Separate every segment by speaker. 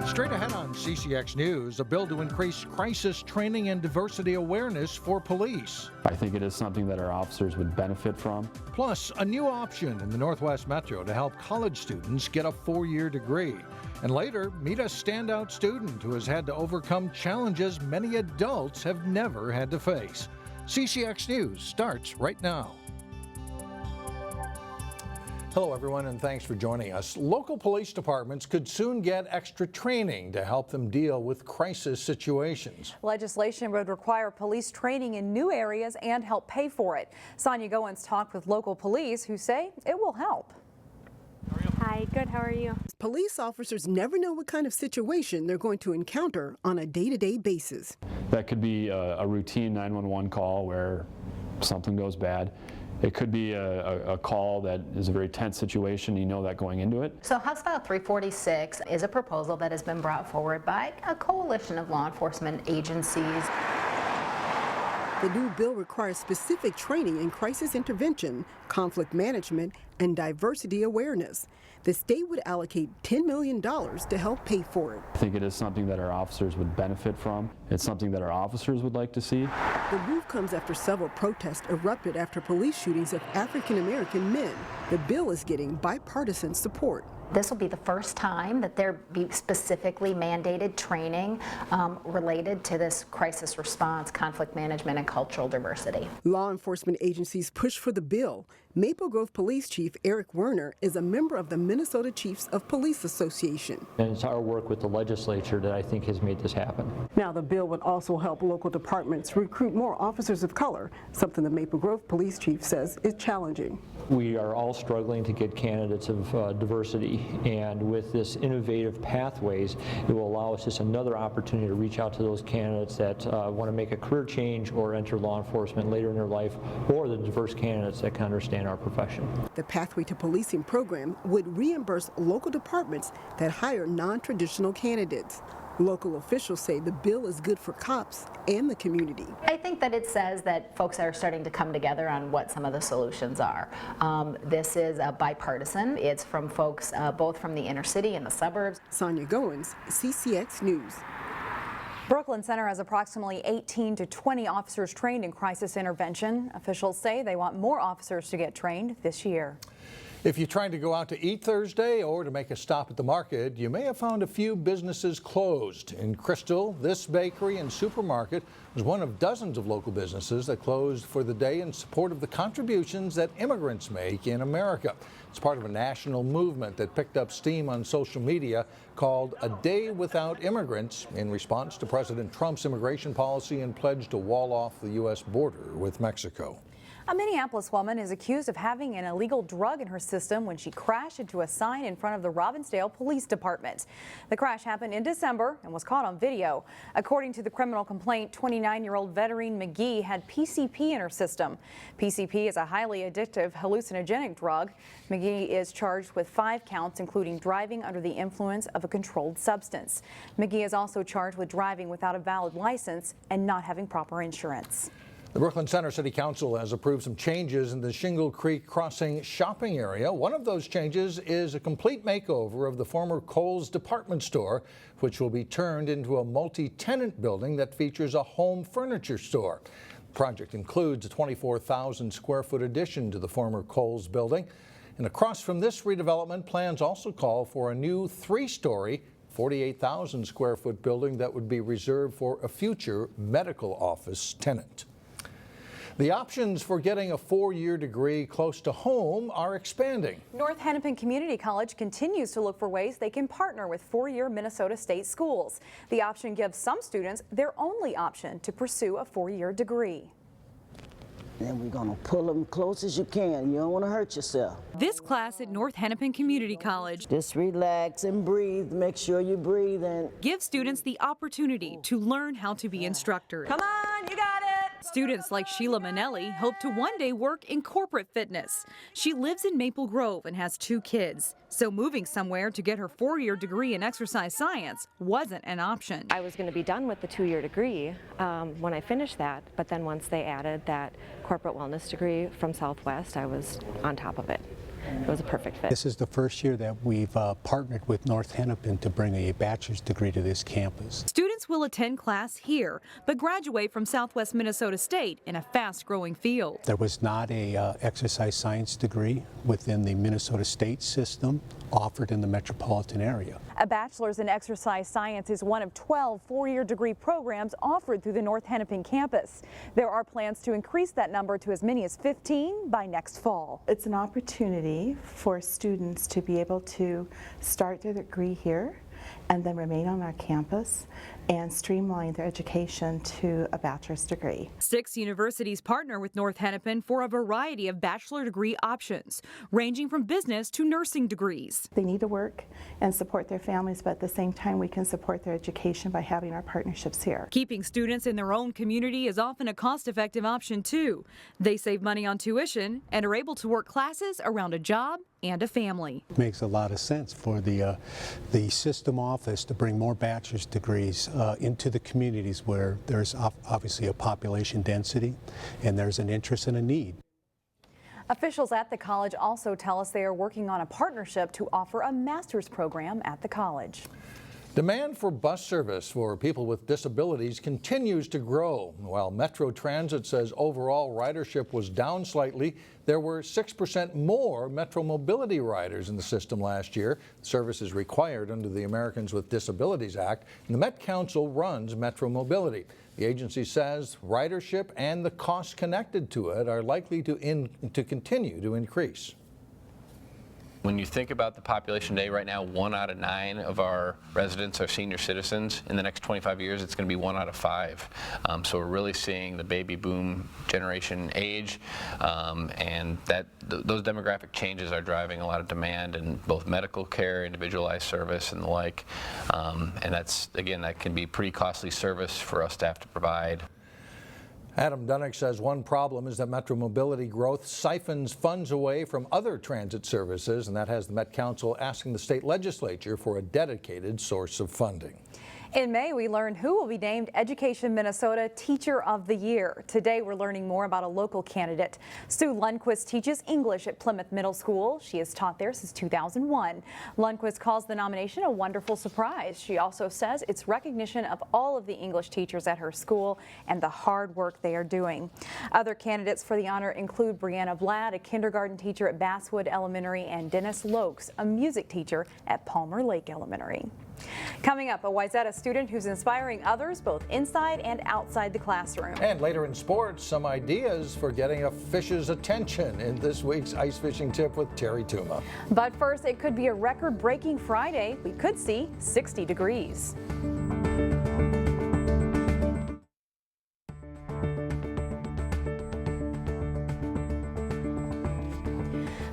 Speaker 1: Straight ahead on CCX News, a bill to increase crisis training and diversity awareness for police.
Speaker 2: I think it is something that our officers would benefit from.
Speaker 1: Plus, a new option in the Northwest Metro to help college students get a 4-year degree. And later, meet a standout student who has had to overcome challenges many adults have never had to face. CCX News starts right now. Hello, everyone, and thanks for joining us. Local police departments could soon get extra training to help them deal with crisis situations.
Speaker 3: Legislation would require police training in new areas and help pay for it. Sonia Goins talked with local police who say it will help.
Speaker 4: Hi, good, how are you?
Speaker 5: Police officers never know what kind of situation they're going to encounter on a day-to-day basis.
Speaker 2: That could be a routine 911 call where something goes bad. It could be a call that is a very tense situation, you know that going into it.
Speaker 6: So House File 346 is a proposal that has been brought forward by a coalition of law enforcement agencies.
Speaker 5: The new bill requires specific training in crisis intervention, conflict management, and diversity awareness. The state would allocate $10 million to help pay for it.
Speaker 2: I think it is something that our officers would benefit from. It's something that our officers would like to see.
Speaker 5: The move comes after several protests erupted after police shootings of African-American men. The bill is getting bipartisan support.
Speaker 6: This will be the first time that there be specifically mandated training related to this crisis response, conflict management, and cultural diversity.
Speaker 5: Law enforcement agencies push for the bill. Maple Grove Police Chief Eric Werner is a member of the Minnesota Chiefs of Police Association.
Speaker 7: And it's our work with the legislature that I think has made this happen.
Speaker 5: Now, the bill would also help local departments recruit more officers of color, something the Maple Grove Police Chief says is challenging.
Speaker 7: We are all struggling to get candidates of diversity, and with this innovative pathways, it will allow us just another opportunity to reach out to those candidates that want to make a career change or enter law enforcement later in their life, or the diverse candidates that can understand our profession.
Speaker 5: The Pathway to Policing program would reimburse local departments that hire non-traditional candidates. Local officials say the bill is good for cops and the community.
Speaker 6: I think that it says that folks are starting to come together on what some of the solutions are. This is bipartisan. It's from folks both from the inner city and the suburbs.
Speaker 5: Sonia Goins, CCX News.
Speaker 3: Brooklyn Center has approximately 18 to 20 officers trained in crisis intervention. Officials say they want more officers to get trained this year.
Speaker 1: If you're trying to go out to eat Thursday or to make a stop at the market, you may have found a few businesses closed. In Crystal, this bakery and supermarket was one of dozens of local businesses that closed for the day in support of the contributions that immigrants make in America. It's part of a national movement that picked up steam on social media called A Day Without Immigrants in response to President Trump's immigration policy and pledge to wall off the U.S. border with Mexico.
Speaker 3: A Minneapolis woman is accused of having an illegal drug in her system when she crashed into a sign in front of the Robbinsdale Police Department. The crash happened in December and was caught on video. According to the criminal complaint, 29-year-old veteran McGee had PCP in her system. PCP is a highly addictive hallucinogenic drug. McGee is charged with 5 counts, including driving under the influence of a controlled substance. McGee is also charged with driving without a valid license and not having proper insurance.
Speaker 1: The Brooklyn Center City Council has approved some changes in the Shingle Creek Crossing shopping area. One of those changes is a complete makeover of the former Kohl's department store, which will be turned into a multi-tenant building that features a home furniture store. The project includes a 24,000 square foot addition to the former Kohl's building. And across from this redevelopment, plans also call for a new 3-story 48,000 square foot building that would be reserved for a future medical office tenant. The options for getting a 4-year degree close to home are expanding.
Speaker 3: North Hennepin Community College continues to look for ways they can partner with 4-year Minnesota state schools. The option gives some students their only option to pursue a 4-year degree.
Speaker 8: Then we're going to pull them close as you can. You don't want to hurt yourself.
Speaker 9: This class at North Hennepin Community College
Speaker 8: Just relax and breathe. Make sure you breathe and
Speaker 9: gives students the opportunity to learn how to be instructors.
Speaker 3: Come on, you got it!
Speaker 9: Students like Sheila Manelli hope to one day work in corporate fitness. She lives in Maple Grove and has 2 kids, so moving somewhere to get her 4-year degree in exercise science wasn't an option.
Speaker 4: I was going to be done with the 2-year degree when I finished that, but then once they added that corporate wellness degree from Southwest, I was on top of it. it was a perfect fit.
Speaker 10: This is the first year that we've partnered with North Hennepin to bring a bachelor's degree to this campus.
Speaker 9: Students will attend class here, but graduate from Southwest Minnesota State in a fast-growing field.
Speaker 10: There was not a exercise science degree within the Minnesota State system offered in the metropolitan area.
Speaker 3: A bachelor's in exercise science is one of 12 four-year degree programs offered through the North Hennepin campus. There are plans to increase that number to as many as 15 by next fall.
Speaker 11: It's an opportunity for students to be able to start their degree here and then remain on our campus and streamline their education to a bachelor's degree.
Speaker 9: 6 universities partner with North Hennepin for a variety of bachelor degree options, ranging from business to nursing degrees.
Speaker 11: They need to work and support their families, but at the same time we can support their education by having our partnerships here.
Speaker 9: Keeping students in their own community is often a cost-effective option too. They save money on tuition and are able to work classes around a job and a family.
Speaker 10: It makes a lot of sense for the system office to bring more bachelor's degrees into the communities where there's obviously a population density and there's an interest and a need.
Speaker 3: Officials at the college also tell us they are working on a partnership to offer a master's program at the college.
Speaker 1: Demand for bus service for people with disabilities continues to grow. While Metro Transit says overall ridership was down slightly, there were 6% more Metro Mobility riders in the system last year. The service is required under the Americans with Disabilities Act, and the Met Council runs Metro Mobility. The agency says ridership and the costs connected to it are likely to continue to increase.
Speaker 12: When you think about the population today, right now 1 out of 9 of our residents are senior citizens. In the next 25 years, it's going to be 1 out of 5. So we're really seeing the baby boom generation age, and those demographic changes are driving a lot of demand in both medical care, individualized service, and the like. And that's, again, that can be pretty costly service for us to have to provide.
Speaker 1: Adam Dunnick says one problem is that Metro Mobility growth siphons funds away from other transit services, and that has the Met Council asking the state legislature for a dedicated source of funding.
Speaker 3: In May, we learned who will be named Education Minnesota Teacher of the Year. Today, we're learning more about a local candidate. Sue Lundquist teaches English at Plymouth Middle School. She has taught there since 2001. Lundquist calls the nomination a wonderful surprise. She also says it's recognition of all of the English teachers at her school and the hard work they are doing. Other candidates for the honor include Brianna Vlad, a kindergarten teacher at Basswood Elementary, and Dennis Lokes, a music teacher at Palmer Lake Elementary. Coming up, a Wayzata student who's inspiring others both inside and outside the classroom.
Speaker 1: And later in sports, some ideas for getting a fish's attention in this week's ice fishing tip with Terry Tuma.
Speaker 3: But first, it could be a record-breaking Friday. We could see 60 degrees.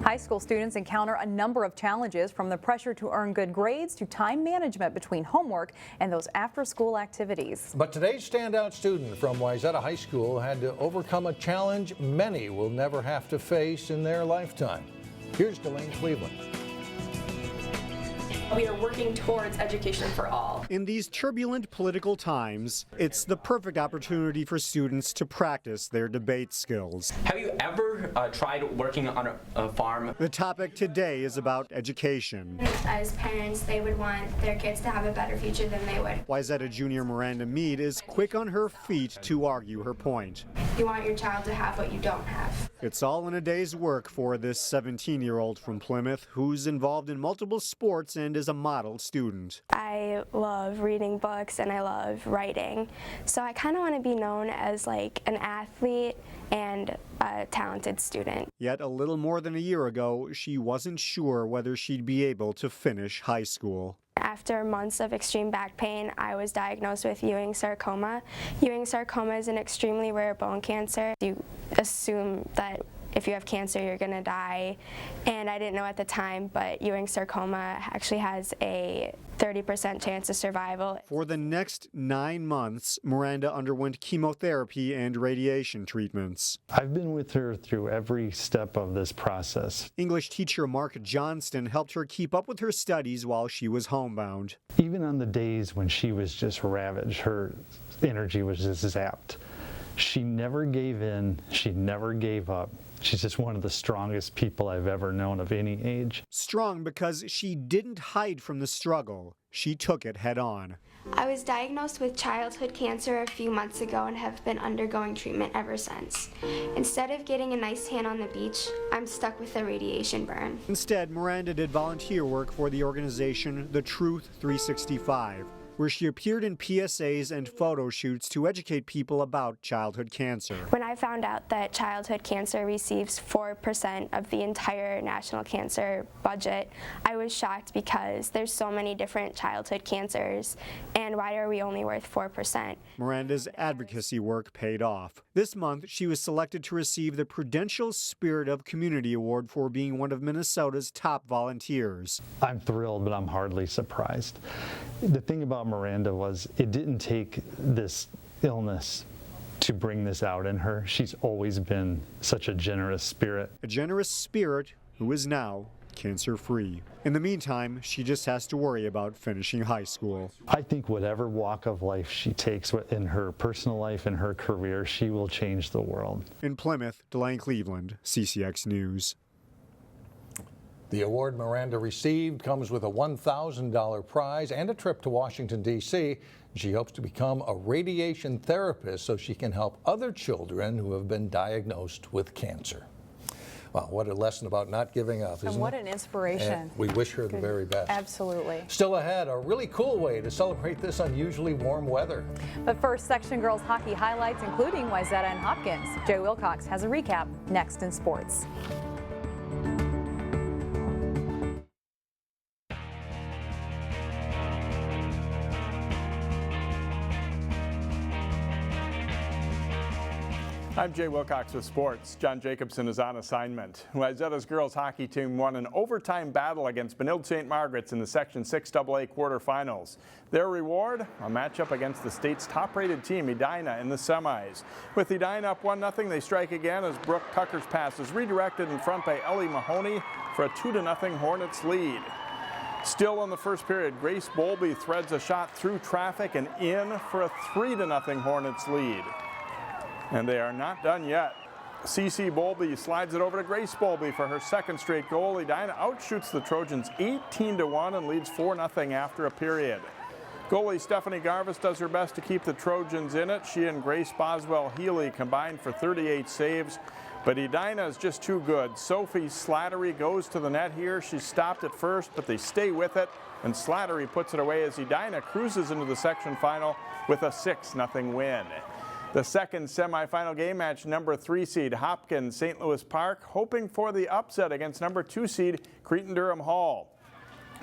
Speaker 3: High school students encounter a number of challenges, from the pressure to earn good grades to time management between homework and those after-school activities.
Speaker 1: But today's standout student from Wayzata High School had to overcome a challenge many will never have to face in their lifetime. Here's Delane Cleveland.
Speaker 13: We are working towards education for all.
Speaker 14: In these turbulent political times, it's the perfect opportunity for students to practice their debate skills.
Speaker 15: Have you ever tried working on a farm?
Speaker 14: The topic today is about education.
Speaker 16: As parents, they would want their kids to have a better future than they would.
Speaker 14: Wayzata junior Miranda Mead is quick on her feet to argue her point.
Speaker 16: You want your child to have what you don't have.
Speaker 14: It's all in a day's work for this 17-year-old from Plymouth who's involved in multiple sports and is a model student.
Speaker 17: I love reading books and I love writing, so I kind of want to be known as like an athlete and a talented student.
Speaker 14: Yet a little more than a year ago, she wasn't sure whether she'd be able to finish high school.
Speaker 17: After months of extreme back pain, I was diagnosed with Ewing sarcoma. Ewing sarcoma is an extremely rare bone cancer. You assume that if you have cancer, you're going to die. And I didn't know at the time, but Ewing sarcoma actually has a 30% chance of survival.
Speaker 14: For the next 9 months, Miranda underwent chemotherapy and radiation treatments.
Speaker 18: I've been with her through every step of this process.
Speaker 14: English teacher Mark Johnston helped her keep up with her studies while she was homebound.
Speaker 18: Even on the days when she was just ravaged, her energy was just zapped. She never gave in, she never gave up. She's just one of the strongest people I've ever known of any age.
Speaker 14: Strong because she didn't hide from the struggle. She took it head on.
Speaker 16: I was diagnosed with childhood cancer a few months ago and have been undergoing treatment ever since. Instead of getting a nice tan on the beach, I'm stuck with a radiation burn.
Speaker 14: Instead, Miranda did volunteer work for the organization The Truth 365, where she appeared in PSAs and photo shoots to educate people about childhood cancer.
Speaker 17: When I found out that childhood cancer receives 4% of the entire national cancer budget, I was shocked because there's so many different childhood cancers, and why are we only worth 4%?
Speaker 14: Miranda's advocacy work paid off. This month, she was selected to receive the Prudential Spirit of Community Award for being one of Minnesota's top volunteers.
Speaker 18: I'm thrilled, but I'm hardly surprised. The thing about Miranda was it didn't take this illness to bring this out in her. She's always been such a generous spirit.
Speaker 14: A generous spirit who is now cancer-free. In the meantime, she just has to worry about finishing high school.
Speaker 18: I think whatever walk of life she takes in her personal life and her career, she will change the world.
Speaker 14: In Plymouth, Delane Cleveland, CCX News.
Speaker 1: The award Miranda received comes with a $1,000 prize and a trip to Washington, D.C. She hopes to become a radiation therapist so she can help other children who have been diagnosed with cancer. Wow, what a lesson about not giving up, isn't it?
Speaker 3: And what an inspiration.
Speaker 1: And we wish her the very best.
Speaker 3: Absolutely.
Speaker 1: Still ahead, a really cool way to celebrate this unusually warm weather.
Speaker 3: But first, section girls hockey highlights, including Wayzata and Hopkins. Jay Wilcox has a recap next in sports.
Speaker 19: I'm Jay Wilcox with sports. John Jacobson is on assignment. Wayzata's girls hockey team won an overtime battle against Benilde St. Margaret's in the Section 6AA quarterfinals. Their reward, a matchup against the state's top-rated team, Edina, in the semis. With Edina up 1-0, they strike again as Brooke Tucker's pass is redirected in front by Ellie Mahoney for a 2-0 Hornets lead. Still in the first period, Grace Bowlby threads a shot through traffic and in for a 3-0 Hornets lead. And they are not done yet. CC Bowlby slides it over to Grace Bowlby for her second straight goal. Edina outshoots the Trojans 18-1 and leads 4-0 after a period. Goalie Stephanie Garvis does her best to keep the Trojans in it. She and Grace Boswell-Healy combined for 38 saves, but Edina is just too good. Sophie Slattery goes to the net here. She's stopped at first, but they stay with it, and Slattery puts it away as Edina cruises into the section final with a 6-0 win. The second semifinal game match, number 3 seed Hopkins St. Louis Park, hoping for the upset against number 2 seed Cretin-Derham Hall.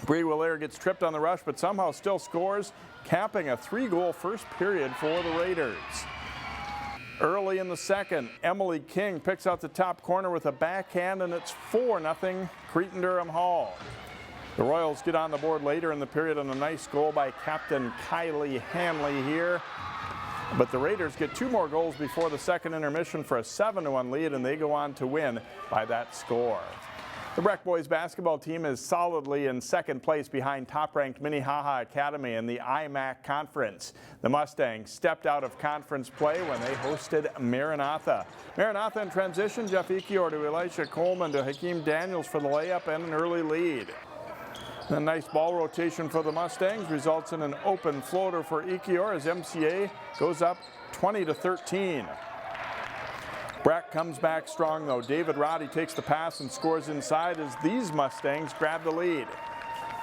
Speaker 19: Bree Willair gets tripped on the rush, but somehow still scores, capping a 3-goal first period for the Raiders. Early in the second, Emily King picks out the top corner with a backhand, and it's 4-0 Cretin-Derham Hall. The Royals get on the board later in the period on a nice goal by Captain Kylie Hanley here. But the Raiders get 2 more goals before the second intermission for a 7-1 lead, and they go on to win by that score. The Breck boys basketball team is solidly in second place behind top-ranked Minnehaha Academy in the IMAC Conference. The Mustangs stepped out of conference play when they hosted Maranatha. Maranatha in transition, Jeff Ekior to Elisha Coleman to Hakeem Daniels for the layup and an early lead. A nice ball rotation for the Mustangs results in an open floater for Ekior as MCA goes up 20-13. Breck comes back strong though. David Roddy takes the pass and scores inside as these Mustangs grab the lead.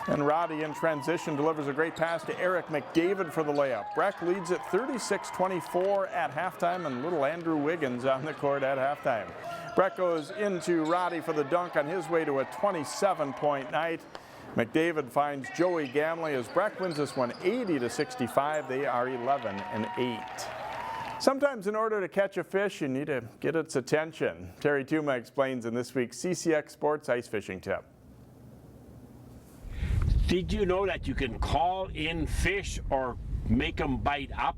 Speaker 19: And Roddy in transition delivers a great pass to Eric McDavid for the layup. Breck leads at 36-24 at halftime, and little Andrew Wiggins on the court at halftime. Breck goes into Roddy for the dunk on his way to a 27-point night. McDavid finds Joey Gamley as Breck wins this one 80-65. They are 11-8. Sometimes in order to catch a fish, you need to get its attention. Terry Tuma explains in this week's CCX Sports Ice Fishing Tip.
Speaker 20: Did you know that you can call in fish or make them bite up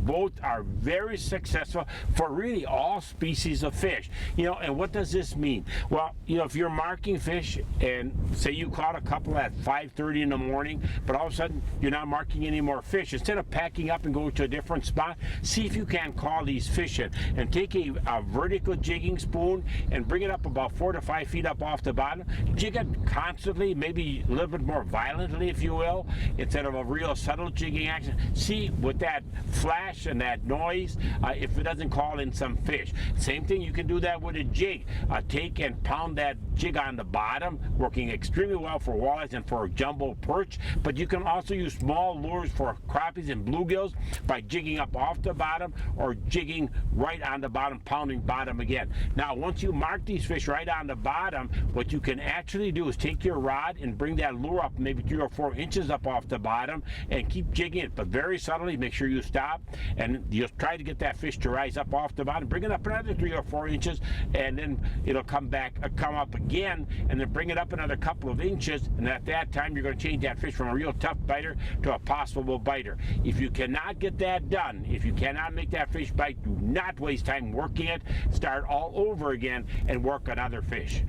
Speaker 20: both are very successful for really all species of fish. You know, and what does this mean? Well, you know, if you're marking fish and say you caught a couple at 5:30 in the morning, but all of a sudden you're not marking any more fish, instead of packing up and going to a different spot, see if you can call these fish in and take a vertical jigging spoon and bring it up about 4 to 5 feet up off the bottom. Jig it constantly, maybe a little bit more violently, if you will, instead of a real subtle jigging action. See with that flash and that noise if it doesn't call in some fish. Same thing, you can do that with a jig. Take and pound that jig on the bottom, working extremely well for walleyes and for jumbo perch, but you can also use small lures for crappies and bluegills by jigging up off the bottom or jigging right on the bottom, pounding bottom again. Now, once you mark these fish right on the bottom, what you can actually do is take your rod and bring that lure up maybe 3 or 4 inches up off the bottom and keep jigging it, but very subtly. Make sure you stop and you'll try to get that fish to rise up off the bottom. Bring it up another 3 or 4 inches, and then it'll come up again, and then bring it up another couple of inches, and at that time you're going to change that fish from a real tough biter to a possible biter. If you cannot get that done, if you cannot make that fish bite, do not waste time working it. Start all over again and work on other fish.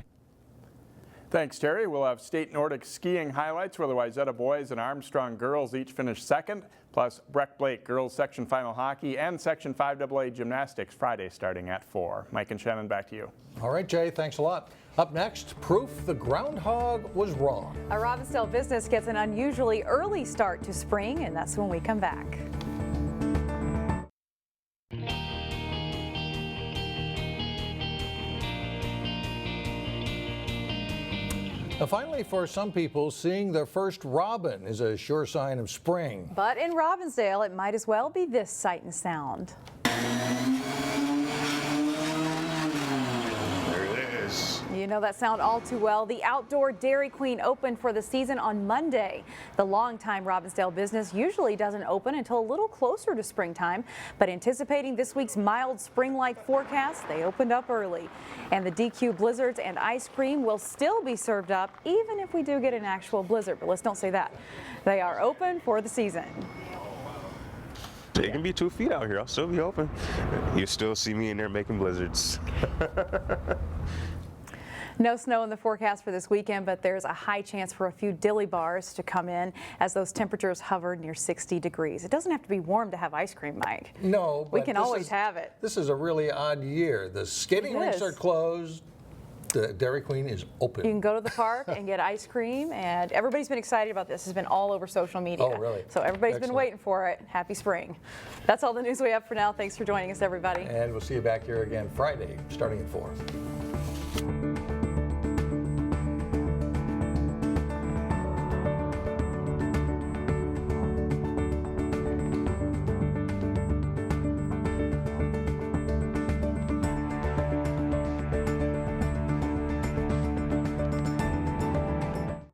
Speaker 19: Thanks, Terry. We'll have state Nordic skiing highlights where the Wayzata boys and Armstrong girls each finished second, plus Breck Blake girls section final hockey and section 5AA gymnastics Friday starting at 4. Mike and Shannon, back to you.
Speaker 1: All right, Jay, thanks a lot. Up next, proof the groundhog was wrong.
Speaker 3: A Robbinsdale business gets an unusually early start to spring, and that's when we come back.
Speaker 1: Now, finally, for some people, seeing their first robin is a sure sign of spring.
Speaker 3: But in Robbinsdale, it might as well be this sight and sound. You know that sound all too well. The outdoor Dairy Queen opened for the season on Monday. The longtime Robbinsdale business usually doesn't open until a little closer to springtime, but anticipating this week's mild spring-like forecast, they opened up early. And the DQ blizzards and ice cream will still be served up even if we do get an actual blizzard, but let's don't say that. They are open for the season.
Speaker 21: It can be 2 feet out here. I'll still be open. You still see me in there making blizzards.
Speaker 3: No snow in the forecast for this weekend, but there's a high chance for a few dilly bars to come in as those temperatures hover near 60 degrees. It doesn't have to be warm to have ice cream, Mike.
Speaker 1: No, but
Speaker 3: we can always have it.
Speaker 1: This is a really odd year. The skating rinks are closed. The Dairy Queen is open.
Speaker 3: You can go to the park and get ice cream, and everybody's been excited about this. It's been all over social media.
Speaker 1: Oh, really?
Speaker 3: So everybody's been waiting for it. Happy spring. That's all the news we have for now. Thanks for joining us, everybody.
Speaker 1: And we'll see you back here again Friday, starting at 4.